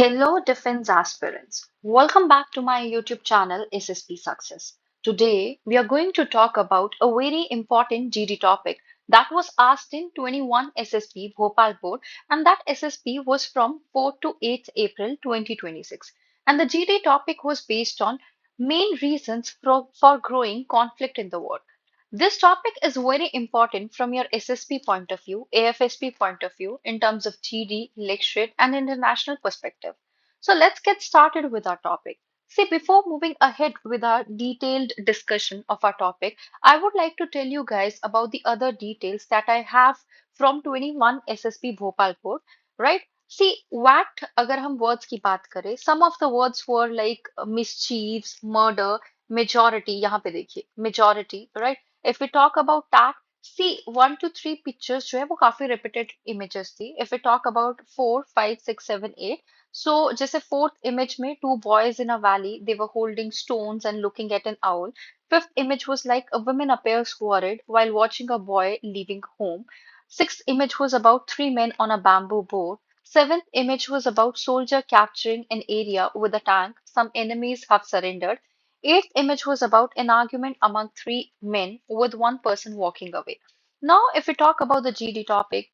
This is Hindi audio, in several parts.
Hello, defense aspirants. Welcome back to my YouTube channel SSP Success. Today, we are going to talk about a very important GD topic that was asked in 21 SSP Bhopal board, and that SSP was from 4th to 8th April 2026. And the GD topic was based on main reasons for growing conflict in the world. This topic is very important from your SSP point of view, AFSP point of view, in terms of GD, lecturate, and international perspective. So let's get started with our topic. See, before moving ahead with our detailed discussion of our topic, I would like to tell you guys about the other details that I have from 21 SSP Bhopal board, right? See, what अगर हम words की बात करें, some of the words were like mischiefs, murder, majority, यहाँ पे देखिए, majority, right? If we talk about that, see 1 to 3 pictures जो है वो काफी repeated images थी. If we talk about 4, 5, 6, 7, 8, so जैसे fourth image में two boys in a valley, they were holding stones and looking at an owl. Fifth image was like a woman appears worried while watching a boy leaving home. Sixth image was about three men on a bamboo boat. Seventh image was about soldier capturing an area with a tank. Some enemies have surrendered. Eighth image was about an argument among three men with one person walking away. Now, if we talk about the GD topic,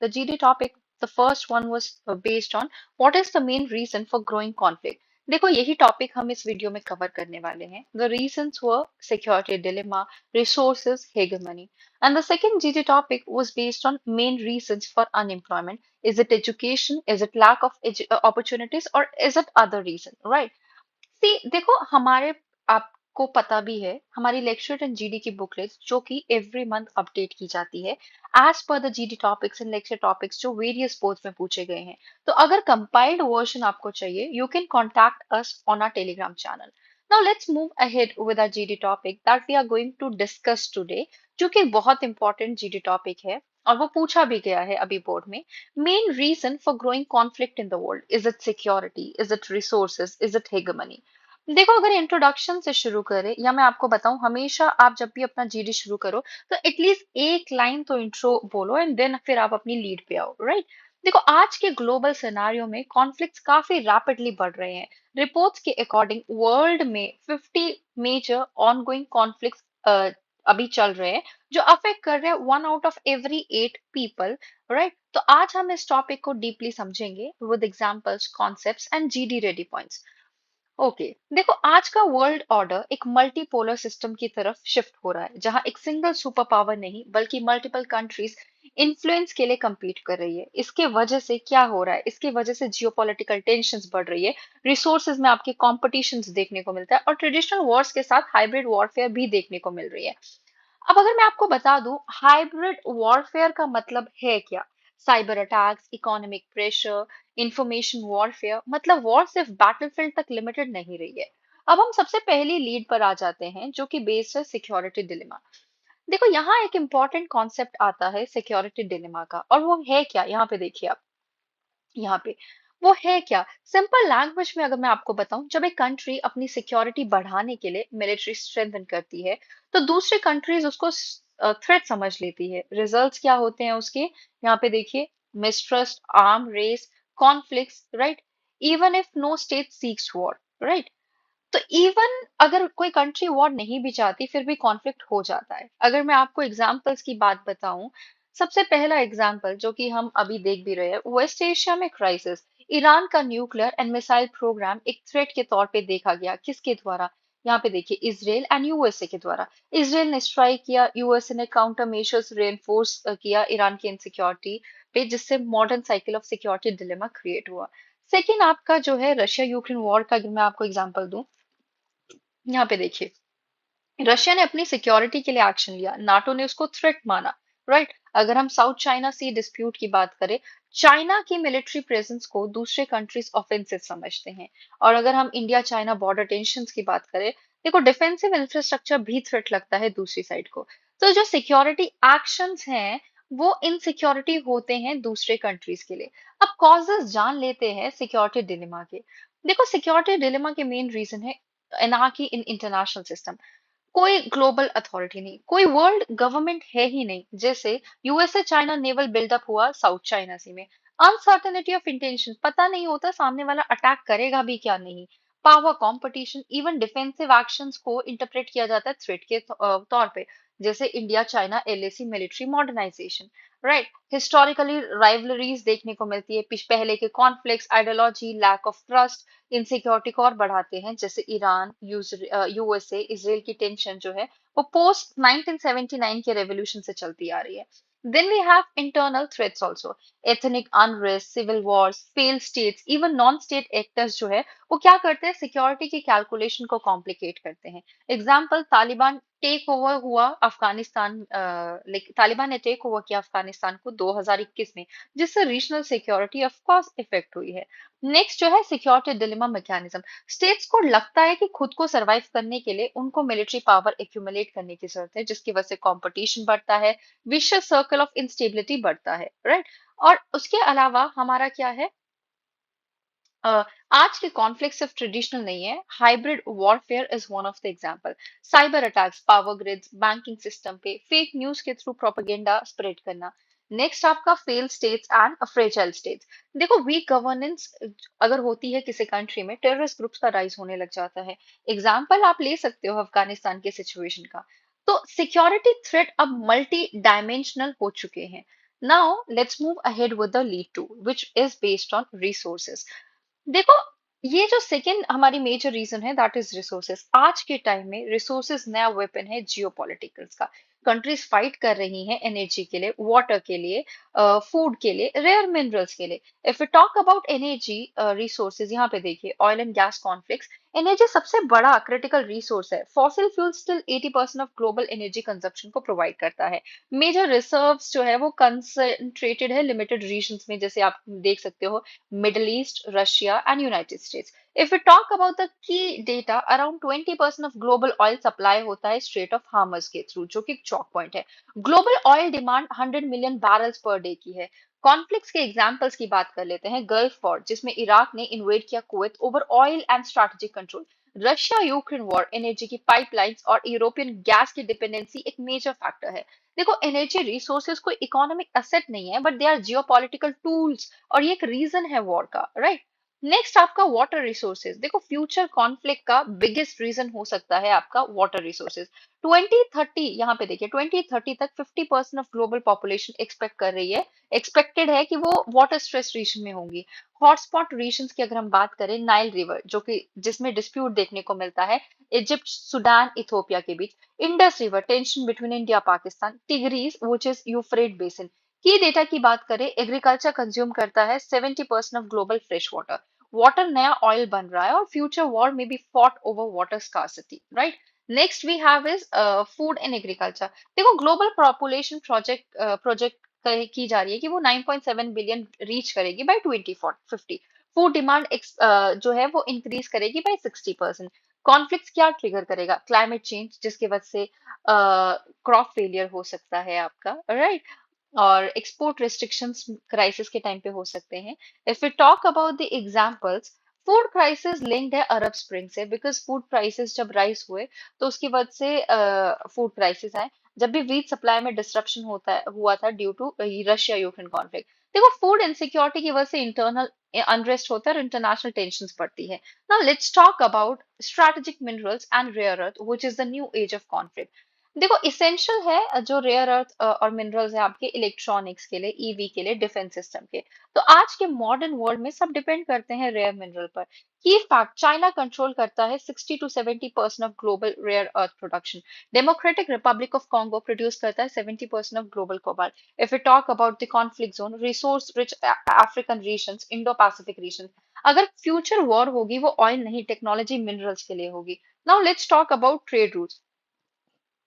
the first one was based on what is the main reason for growing conflict. देखो यही टॉपिक हम इस वीडियो में कवर करने वाले हैं. The reasons were security dilemma, resources, hegemony. And the second GD topic was based on main reasons for unemployment. Is it education? Is it lack of opportunities? Or is it other reason? Right? सी देखो हमारे आपको पता भी है हमारी लेक्चर एंड जीडी की बुकलेट जो कि एवरी मंथ अपडेट की जाती है as per the GD topics and lecture topics जो वेरियस बोर्ड्स में पूछे गए हैं. तो अगर कंपाइल्ड वर्जन आपको चाहिए you can contact us on our Telegram channel. Now let's move ahead with our GD topic that we are going to discuss today, जो कि बहुत इंपॉर्टेंट जीडी टॉपिक है और वो पूछा भी गया है अभी बोर्ड में. Main reason for growing conflict in the world, is it security, is it resources, is it hegemony. देखो अगर इंट्रोडक्शन से शुरू करें या मैं आपको बताऊं, हमेशा आप जब भी अपना जीडी शुरू करो तो एटलीस्ट एक लाइन तो इंट्रो बोलो एंड देन फिर आप अपनी लीड पे आओ, राइट? देखो आज के ग्लोबल सिनेरियो में कॉन्फ्लिक्ट्स काफी रैपिडली बढ़ रहे हैं. रिपोर्ट्स के अकॉर्डिंग वर्ल्ड में 50 मेजर ऑनगोइंग कॉन्फ्लिक्ट्स अभी चल रहे हैं जो अफेक्ट कर रहे हैं 1 out of every 8 people, right? तो आज हम इस टॉपिक को डीपली समझेंगे with examples, concepts and GD ready points. Okay, देखो आज का वर्ल्ड ऑर्डर एक मल्टीपोलर सिस्टम की तरफ शिफ्ट हो रहा है जहां एक सिंगल सुपर पावर नहीं बल्कि मल्टीपल कंट्रीज इन्फ्लुएंस के लिए compete कर रही है. इसके वजह से क्या हो रहा है, इसकी वजह से जियोपॉलिटिकल टेंशंस बढ़ रही है, रिसोर्सेज में आपके कॉम्पिटिशंस देखने को मिलता है और ट्रेडिशनल वॉर्स के साथ हाइब्रिड वॉरफेयर भी देखने को मिल रही है. अब अगर मैं आपको बता दूं हाइब्रिड वॉरफेयर का मतलब है क्या, cyber attacks, economic pressure, information warfare, मतलब वॉर सिर्फ बैटलफील्ड तक लिमिटेड नहीं रही है. अब हम सबसे पहली लीड पर आ जाते हैं जो कि बेस्ड है सिक्योरिटी डिलेमा. देखो यहाँ एक इंपॉर्टेंट कॉन्सेप्ट आता है सिक्योरिटी डिलेमा का, और वो है क्या, यहाँ पे देखिए आप, यहाँ पे वो है क्या. सिंपल लैंग्वेज में अगर मैं आपको बताऊं, जब एक कंट्री अपनी सिक्योरिटी बढ़ाने के लिए मिलिट्री स्ट्रेंथन करती है तो दूसरी कंट्रीज उसको थ्रेट समझ लेती है. रिजल्ट्स क्या होते हैं उसके, यहाँ पे देखिए, mistrust, arm race, conflicts, right? Even if no state seeks war, right? तो इवन अगर कोई कंट्री वॉर नहीं भी चाहती फिर भी कॉन्फ्लिक्ट हो जाता है. अगर मैं आपको एग्जांपल्स की बात बताऊं, सबसे पहला एग्जांपल जो कि हम अभी देख भी रहे हैं, वेस्ट एशिया में क्राइसिस. ईरान का न्यूक्लियर एंड मिसाइल प्रोग्राम एक थ्रेट के तौर पे देखा गया, किसके द्वारा, यहाँ पे देखिए, इसराइल एंड यूएसए के द्वारा. इसराइल ने स्ट्राइक किया, यूएसए ने काउंटर मेजर्स रेनफोर्स किया ईरान की इनसिक्योरिटी पे, जिससे modern cycle of security dilemma create हुआ. सेकेंड आपका जो है रशिया यूक्रेन वॉर का, अगर मैं आपको एग्जांपल दूं, यहाँ पे देखिए, रशिया ने अपनी सिक्योरिटी के लिए एक्शन लिया, नाटो ने उसको थ्रेट माना, राइट? अगर हम साउथ चाइना सी डिस्प्यूट की बात करें, चाइना की मिलिट्री प्रेजेंस को दूसरे कंट्रीज ऑफेंसिव समझते हैं. और अगर हम इंडिया चाइना बॉर्डर टेंशंस की बात करें, देखो डिफेंसिव इंफ्रास्ट्रक्चर भी थ्रेट लगता है दूसरी साइड को. तो जो सिक्योरिटी एक्शंस हैं वो इनसिक्योरिटी होते हैं दूसरे कंट्रीज के लिए. अब कॉजेस जान लेते हैं सिक्योरिटी डिलेमा के. देखो सिक्योरिटी डिलेमा के मेन रीजन है एनार्की इन इंटरनेशनल सिस्टम. कोई ग्लोबल अथॉरिटी नहीं, कोई वर्ल्ड गवर्नमेंट है ही नहीं. जैसे यूएसए चाइना नेवल बिल्डअप हुआ साउथ चाइना सी में, अनसर्टेनिटी ऑफ इंटेंशन, पता नहीं होता सामने वाला अटैक करेगा भी क्या नहीं। Power competition, even defensive actions को इंटरप्रेट किया जाता है थ्रेट के तौर पे, जैसे India China LAC military modernisation, right. Historically rivalries देखने को मिलती है, पहले के conflicts, ideology, lack of trust insecurity को और बढ़ाते हैं, जैसे ईरान यूएसए इसराइल की टेंशन जो है वो पोस्ट 1979 के रेवोल्यूशन से चलती आ रही है। Then we have internal threats also, ethnic unrest, civil wars, failed states, even non-state actors जो है वो क्या करते हैं, सिक्योरिटी की कैलकुलेशन को कॉम्प्लिकेट करते हैं। एग्जाम्पल, तालिबान टेक ओवर हुआ अफगानिस्तान, तालिबान ने टेक ओवर किया अफगानिस्तान को 2021 में, जिससे regional security of course effect हुई है। नेक्स्ट जो है सिक्योरिटी डिलेमा मैकेनिज्म, स्टेट्स को लगता है कि खुद को सरवाइव करने के लिए उनको मिलिट्री पावर एक्यूमुलेट करने की जरूरत है, जिसकी वजह से कंपटीशन बढ़ता है, विशियस सर्कल ऑफ इंस्टेबिलिटी बढ़ता है, राइट। और उसके अलावा हमारा क्या है, अ, आज के कॉन्फ्लिक्ट सिर्फ ट्रेडिशनल नहीं है, hybrid warfare is one of the example. Cyber attacks, power grids, banking system पे फेक न्यूज के थ्रू प्रोपेगेंडा स्प्रेड करना। नेक्स्ट आपका fail states and fragile states. देखो, वीक गवर्नेंस अगर होती है किसी कंट्री में, टेररिस्ट ग्रुप्स का राइज होने लग जाता है। एग्जाम्पल आप ले सकते हो अफगानिस्तान के सिचुएशन का। तो सिक्योरिटी थ्रेट अब मल्टी डायमेंशनल हो चुके हैं। Now let's move ahead with the lead two which is based on resources. देखो, ये जो सेकंड हमारी मेजर रीजन है दैट इज रिसोर्सेस। आज के टाइम में रिसोर्सेस नया वेपन है जियोपॉलिटिकल्स का। कंट्रीज फाइट कर रही हैं एनर्जी के लिए, वाटर के लिए, फूड के लिए, रेयर मिनरल्स के लिए। If you talk about energy resources, यहाँ पे देखिए oil and gas conflicts, energy सबसे बड़ा क्रिटिकल रिसोर्स है। Fossil fuel still 80% of global energy consumption को प्रोवाइड करता है। मेजर रिजर्व्स जो है वो कंसंट्रेटेड है लिमिटेड रीजन्स में, जैसे आप देख सकते हो Middle East, Russia, and United States. If we talk about the key data, around 20% of global oil supply होता है Strait of Hormuz के थ्रू, जो कि एक चौक पॉइंट है। Global oil demand 100 million barrels per day की है। कॉन्फ्लिक्ट्स के एग्जांपल्स की बात कर लेते हैं। गल्फ वॉर, जिसमें इराक ने इन्वेड किया Kuwait over oil and strategic control. Russia Ukraine war, energy की पाइपलाइंस और यूरोपियन गैस की डिपेंडेंसी एक मेजर फैक्टर है। देखो, एनर्जी रिसोर्सेज कोई इकोनॉमिक असेट नहीं है, but they are geopolitical tools, और ये एक रीजन है वॉर का, राइट। नेक्स्ट आपका वाटर रिसोर्सेज। देखो, फ्यूचर कॉन्फ्लिक्ट का बिगेस्ट रीजन हो सकता है आपका वाटर रिसोर्सेज। 2030, यहाँ पे देखिए 2030 तक 50% ऑफ ग्लोबल पॉपुलेशन एक्सपेक्ट कर रही है, एक्सपेक्टेड है कि वो वाटर स्ट्रेस रीजन में होंगी। हॉटस्पॉट रीजन की अगर हम बात करें, नाइल रिवर जो कि जिसमें डिस्प्यूट देखने को मिलता है इजिप्ट, सूडान, इथोपिया के बीच। Indus river, tension between India Pakistan. Tigris which is Euphrates basin. की डेटा की बात करें, एग्रीकल्चर कंज्यूम करता है 70% of global fresh water. Water नया ऑयल बन रहा है, और फ्यूचर वॉर में be fought over water scarcity, right. Next we have is food and agriculture. देखो, ग्लोबल पॉपुलेशन प्रोजेक्ट की जा रही है कि वो 9.7 बिलियन रीच करेगी बाय 2050। फूड डिमांड जो है वो इंक्रीज करेगी बाय 60%। कॉन्फ्लिक्ट क्या ट्रिगर करेगा, क्लाइमेट चेंज, जिसकी वजह से क्रॉप फेलियर हो सकता है आपका, राइट। और एक्सपोर्ट रिस्ट्रिक्शंस क्राइसिस के टाइम पे हो सकते हैं। If you talk about the examples, food crisis linked है अरब स्प्रिंग से, बिकॉज फूड प्राइसेस जब राइज हुए तो उसकी वजह से फूड क्राइसिस आए। जब भी वीट सप्लाई में डिस्ट्रप्शन हुआ था due to Russia Ukraine conflict. देखो, फूड इनसिक्योरिटी की वजह से इंटरनल अनरेस्ट होता है और इंटरनेशनल टेंशन बढ़ती है। Now let's talk about strategic minerals and rare earth which is the new age of conflict. देखो, इसेंशियल है जो रेयर अर्थ और मिनरल्स है आपके इलेक्ट्रॉनिक्स के लिए, ईवी के लिए, डिफेंस सिस्टम के। तो आज के मॉडर्न वर्ल्ड में सब डिपेंड करते हैं रेयर मिनरल पर। की फैक्ट, चाइना कंट्रोल करता है 60 to 70% of global rare earth production. Democratic republic of Congo produce करता है 70% of global cobalt. If you talk about the conflict zone, resource rich African region, Indo Pacific region, अगर फ्यूचर वॉर होगी वो ऑयल नहीं, टेक्नोलॉजी, मिनरल्स के लिए होगी। Now let's talk about trade routes.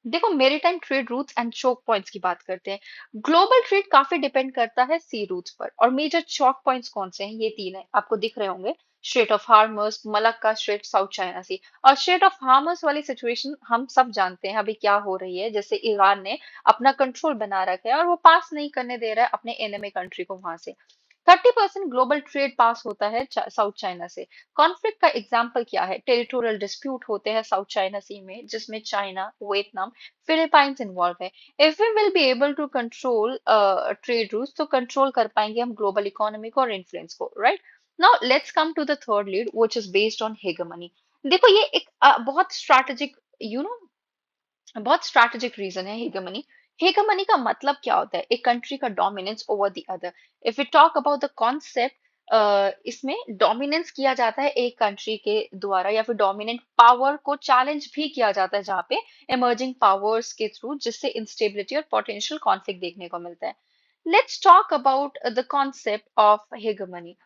देखो, maritime trade routes and choke points की बात करते हैं। ग्लोबल ट्रेड काफी डिपेंड करता है सी रूट्स पर, और मेजर चोक पॉइंट्स कौन से हैं, ये तीन है, आपको दिख रहे होंगे। Strait of Hormuz, Malacca strait, South China sea. और स्ट्रेट ऑफ हार्मस वाली सिचुएशन हम सब जानते हैं अभी क्या हो रही है, जैसे ईरान ने अपना कंट्रोल बना रखा है और वो पास नहीं करने दे रहा है अपने एनिमी कंट्री को वहां से। 30% ग्लोबल ट्रेड पास होता है साउथ चाइना से। कॉन्फ्लिक्ट का एग्जाम्पल क्या है? टेरिटोरियल डिस्प्यूट होते हैं साउथ चाइना सी में, जिसमें चाइना, वियतनाम, फिलीपाइंस इन्वॉल्व है। If we will be able to control trade routes, तो कंट्रोल कर पाएंगे हम ग्लोबल इकोनॉमी को और इन्फ्लुएंस को, right? Now let's come to the third lead which is based on hegemony. देखो ये एक बहुत स्ट्रैटेजिक, यू नो, बहुत स्ट्रैटेजिक रीजन है हेगेमनी। हेगेमनी का मतलब क्या होता है? एक कंट्री का dominance over the other. If you talk about the concept, इसमें डोमिनेंस किया जाता है एक कंट्री के द्वारा, या फिर डोमिनेंट पावर को चैलेंज भी किया जाता है जहाँ पे इमर्जिंग पावर्स के थ्रू, जिससे इंस्टेबिलिटी और पोटेंशियल कॉन्फ्लिक्ट देखने को मिलता है। Let's talk about the concept of hegemony.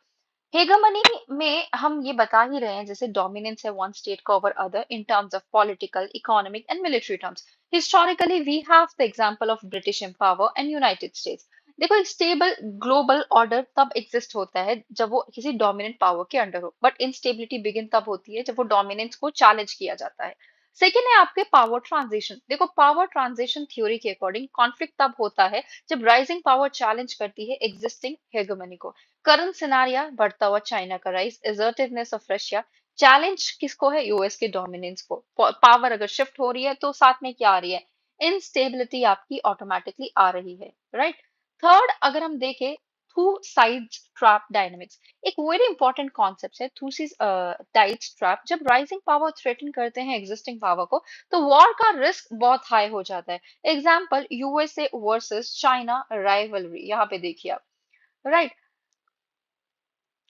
Hegemony में हम ये बता ही रहे हैं, जैसे डोमिनेंस है वन स्टेट का over other in terms of political, economic and military terms. Historically we have the example of British empire and United States. देखो एक स्टेबल ग्लोबल ऑर्डर तब एग्जिस्ट होता है जब वो किसी डोमिनेंट पावर के अंडर हो, बट इनस्टेबिलिटी बिगिन तब होती है जब वो डोमिनेंस को चैलेंज किया जाता है। सेकेंड है आपके पावर ट्रांजिशन। देखो पावर ट्रांजिशन थ्योरी के अकॉर्डिंग कॉन्फ्लिक्ट तब होता है जब राइजिंग पावर चैलेंज करती है एग्जिस्टिंग हेगेमनी को। करंट सिनारिया, बढ़ता हुआ चाइना का rise, assertiveness of Russia, challenge किसको है? यूएस के डोमिनेंस को। पावर अगर शिफ्ट हो रही है तो साथ में क्या आ रही है? इनस्टेबिलिटी आपकी ऑटोमेटिकली आ रही है, राइट? थर्ड अगर हम देखें, टू साइड्स ट्रैप डायनामिक्स, एक वेरी इंपॉर्टेंट कॉन्सेप्ट है टू साइड्स ट्रैप। जब राइजिंग पावर थ्रेटन करते हैं एग्जिस्टिंग पावर को, तो वॉर का रिस्क बहुत हाई हो जाता है। Example USA versus China rivalry, यहाँ पे देखिए आप, राइट?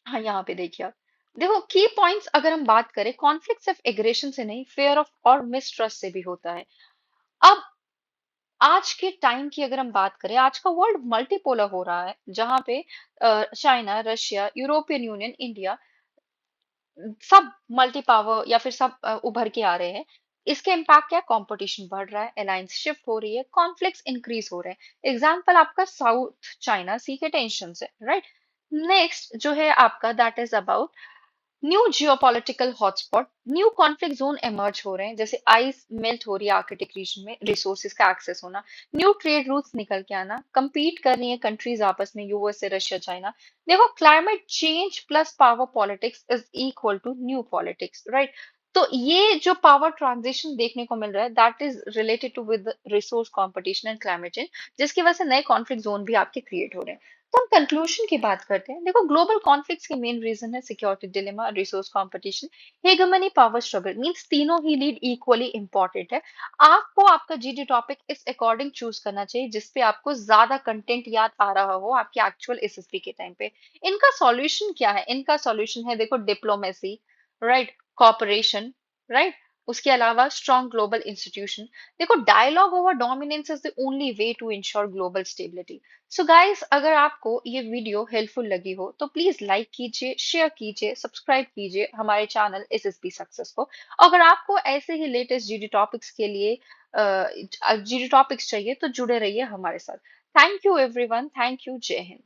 हाँ, यहाँ पे देखिए आप। देखो की पॉइंट्स अगर हम बात करें, कॉन्फ्लिक्ट सिर्फ एग्रेशन से नहीं, फेयर ऑफ और मिसट्रस्ट से भी होता है। अब आज के टाइम की अगर हम बात करें, आज का वर्ल्ड मल्टीपोलर हो रहा है, जहाँ पे China, Russia, European union, India, सब मल्टी पावर या फिर सब उभर के आ रहे हैं। इसके इम्पैक्ट क्या? कंपटीशन बढ़ रहा है, अलायंस शिफ्ट हो रही है, कॉन्फ्लिक्ट्स इंक्रीज हो रहे हैं। एग्जाम्पल आपका साउथ चाइना सी के टेंशन है, राइट? नेक्स्ट जो है आपका, that is about new geopolitical hotspot. New conflict zone emerge हो रहे हैं, जैसे आइस मेल्ट हो रही है आर्कटिक रीजन में, रिसोर्सेज का एक्सेस होना, न्यू ट्रेड रूट्स निकल के आना, compete कर रही है कंट्रीज आपस में, यूएसए, रशिया, चाइना। देखो climate change plus power politics is equal to new politics, right? तो ये जो पावर ट्रांजिशन देखने को मिल रहा है, that is related to with resource competition and climate change, जिसकी वजह से नए कॉन्फ्लिक्ट जोन भी आपके क्रिएट हो रहे हैं। तो हम कंक्लूजन की बात करते हैं। देखो ग्लोबल कॉन्फ्लिक्ट्स के मेन रीजन है security dilemma, resource competition, hegemony, power struggle. Means तीनों ही लीड इक्वली इंपॉर्टेंट है। आपको आपका जीडी टॉपिक इस अकॉर्डिंग चूज करना चाहिए जिसपे आपको ज्यादा कंटेंट याद आ रहा हो आपके एक्चुअल एसएसबी के टाइम पे। इनका सॉल्यूशन क्या है? इनका सॉल्यूशन है, देखो, डिप्लोमेसी, राइट, कॉपरेशन, राइट, उसके अलावा स्ट्रॉन्ग ग्लोबल इंस्टीट्यूशन। देखो dialogue over dominance is the only way to ensure global stability. So guys, अगर आपको ये वीडियो हेल्पफुल लगी हो तो प्लीज लाइक कीजिए, शेयर कीजिए, सब्सक्राइब कीजिए हमारे चैनल एसएसबी सक्सेस को। अगर आपको ऐसे ही लेटेस्ट जीडी टॉपिक्स के लिए जीडी टॉपिक्स चाहिए तो जुड़े रहिए हमारे साथ। Thank you everyone, thank you, जय हिंद।